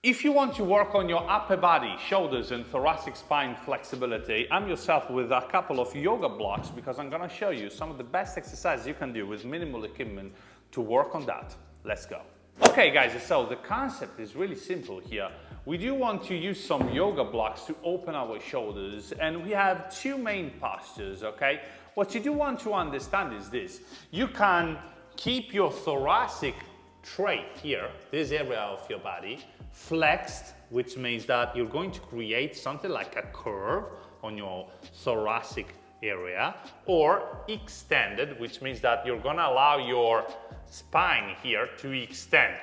If you want to work on your upper body, shoulders and thoracic spine flexibility, I'm yourself with a couple of yoga blocks because I'm going to show you some of the best exercises you can do with minimal equipment to work on that. Let's go. Okay guys, so the concept is really simple here. We do want to use some yoga blocks to open our shoulders, and we have two main postures, okay? What you do want to understand is this. You can keep your thoracic trait here, this area of your body, flexed, which means that you're going to create something like a curve on your thoracic area, or extended, which means that you're going to allow your spine here to extend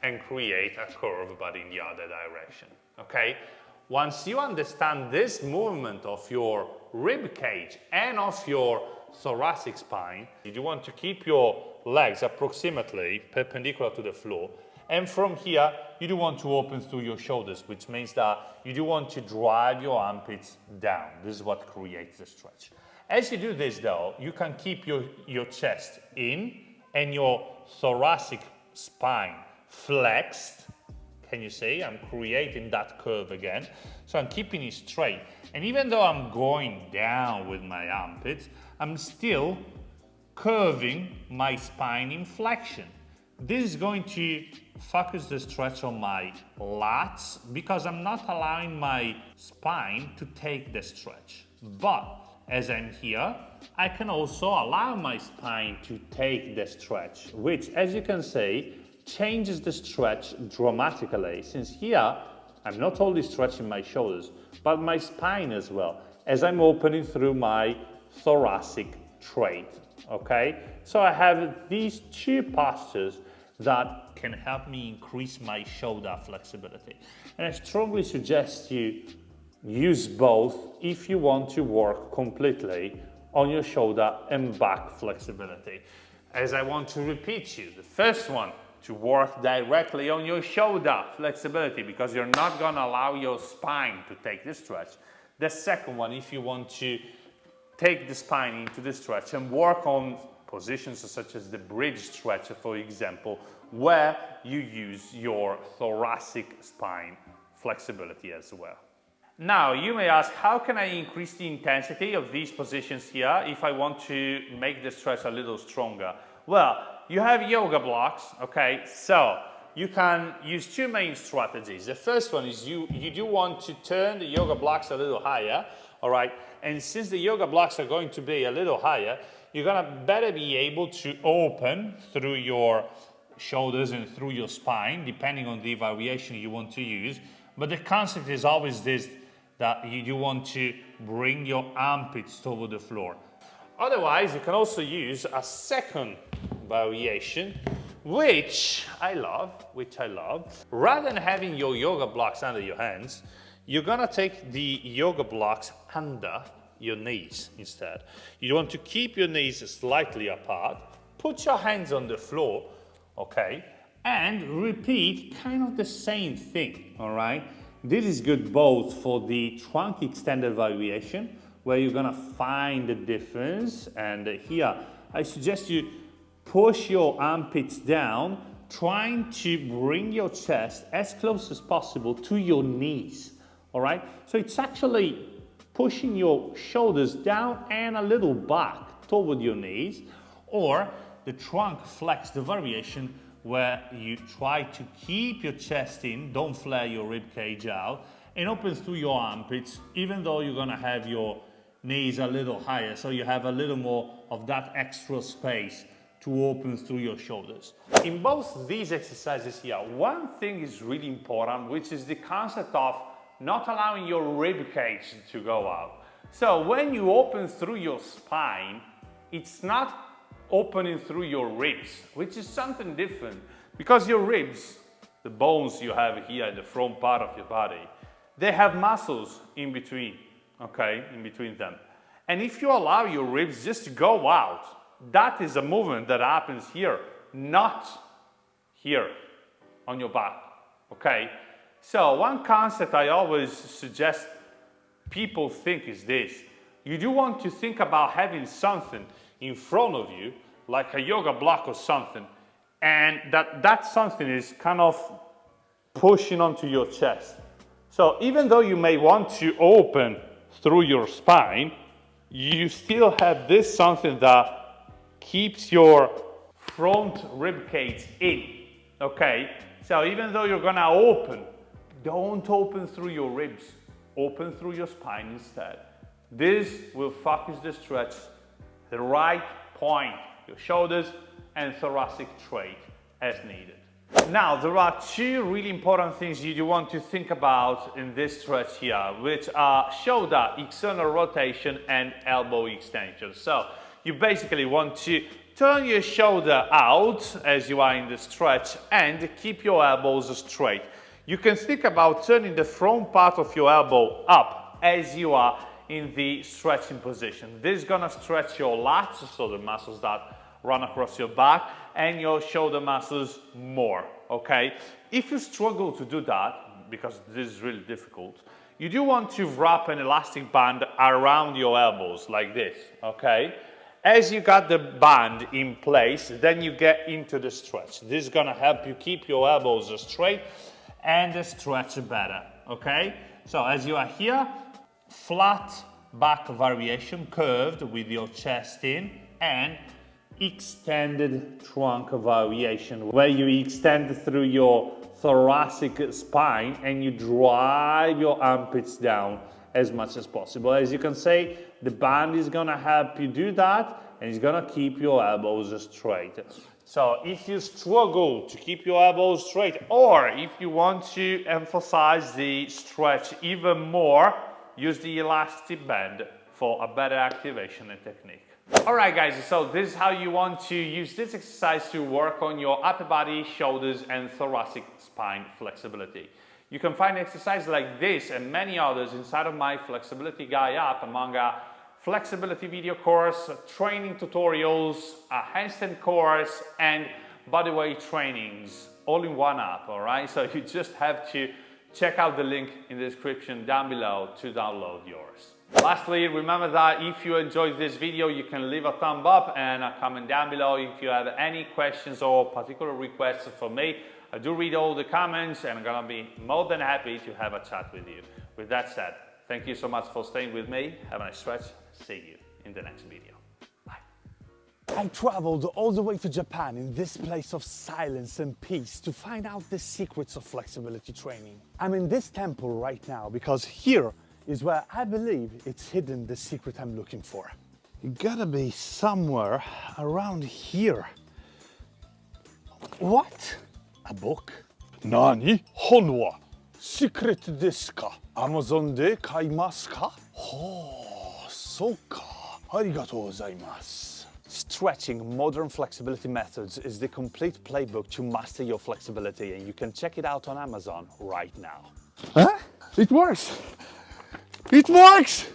and create a curve but in the other direction, okay? Once you understand this movement of your rib cage and of your thoracic spine, you want to keep your legs approximately perpendicular to the floor, and from here you do want to open through your shoulders, which means that you do want to drive your armpits down. This is what creates the stretch. As you do this though, you can keep your chest in and your thoracic spine flexed. Can you see? I'm creating that curve again. So I'm keeping it straight. And even though I'm going down with my armpits, I'm still curving my spine in flexion. This is going to focus the stretch on my lats because I'm not allowing my spine to take the stretch. But as I'm here, I can also allow my spine to take the stretch, which, as you can see, changes the stretch dramatically, since here I'm not only stretching my shoulders, but my spine as well, as I'm opening through my thoracic trait, okay? So I have these two postures that can help me increase my shoulder flexibility. And I strongly suggest you use both if you want to work completely on your shoulder and back flexibility. As I want to repeat you, the first one, to work directly on your shoulder flexibility because you're not going to allow your spine to take the stretch. The second one, if you want to take the spine into the stretch and work on positions such as the bridge stretch, for example, where you use your thoracic spine flexibility as well. Now, you may ask, how can I increase the intensity of these positions here if I want to make the stretch a little stronger? Well, you have yoga blocks, okay? So you can use two main strategies. The first one is you do want to turn the yoga blocks a little higher, all right? And since the yoga blocks are going to be a little higher, you're gonna better be able to open through your shoulders and through your spine, depending on the variation you want to use. But the concept is always this, that you do want to bring your armpits toward the floor. Otherwise, you can also use a second variation, which I love. Rather than having your yoga blocks under your hands, you're gonna take the yoga blocks under your knees instead. You want to keep your knees slightly apart, put your hands on the floor, okay, and repeat kind of the same thing, all right? This is good both for the trunk extended variation, where you're gonna find the difference, and here I suggest you push your armpits down, trying to bring your chest as close as possible to your knees, all right? So it's actually pushing your shoulders down and a little back toward your knees, or the trunk flex, the variation where you try to keep your chest in, don't flare your rib cage out, and open through your armpits, even though you're gonna have your knees a little higher, so you have a little more of that extra space to open through your shoulders. In both these exercises here, one thing is really important, which is the concept of not allowing your rib cage to go out. So when you open through your spine, it's not opening through your ribs, which is something different, because your ribs, the bones you have here in the front part of your body, they have muscles in between, okay, in between them. And if you allow your ribs just to go out, that is a movement that happens here, not here on your back, okay? So one concept I always suggest people think is this. You do want to think about having something in front of you, like a yoga block or something, and that something is kind of pushing onto your chest. So even though you may want to open through your spine, you still have this something that keeps your front rib cage in, okay? So even though you're gonna open, don't open through your ribs, open through your spine instead. This will focus the stretch the right point, your shoulders and thoracic trait as needed. Now, there are two really important things you want to think about in this stretch here, which are shoulder external rotation and elbow extension. So you basically want to turn your shoulder out as you are in the stretch and keep your elbows straight. You can think about turning the front part of your elbow up as you are in the stretching position. This is gonna stretch your lats, so the muscles that run across your back, and your shoulder muscles more, okay? If you struggle to do that, because this is really difficult, you do want to wrap an elastic band around your elbows like this, okay? As you got the band in place, then you get into the stretch. This is gonna help you keep your elbows straight and stretch better, okay? So as you are here, flat back variation, curved with your chest in, and extended trunk variation, where you extend through your thoracic spine and you drive your armpits down as much as possible. As you can see, the band is gonna help you do that and it's gonna keep your elbows straight. So if you struggle to keep your elbows straight, or if you want to emphasize the stretch even more, use the elastic band for a better activation and technique. Alright guys, so this is how you want to use this exercise to work on your upper body, shoulders and thoracic spine flexibility. You can find exercises like this and many others inside of my Flexibility Guy app, among a flexibility video course, training tutorials, a handstand course and bodyweight trainings, all in one app, alright? So you just have to check out the link in the description down below to download yours. Lastly, remember that if you enjoyed this video, you can leave a thumb up and a comment down below if you have any questions or particular requests for me. I do read all the comments and I'm gonna be more than happy to have a chat with you. With that said, thank you so much for staying with me. Have a nice stretch. See you in the next video. Bye. I traveled all the way to Japan in this place of silence and peace to find out the secrets of flexibility training. I'm in this temple right now because here is where I believe it's hidden, the secret I'm looking for. It gotta be somewhere around here. What? A book? Nani? Honwa? Secret desu ka? Amazon de kaimasu ka? Oh, so ka. Arigatou gozaimasu. Stretching Modern Flexibility Methods is the complete playbook to master your flexibility, and you can check it out on Amazon right now. Huh? It works! It works!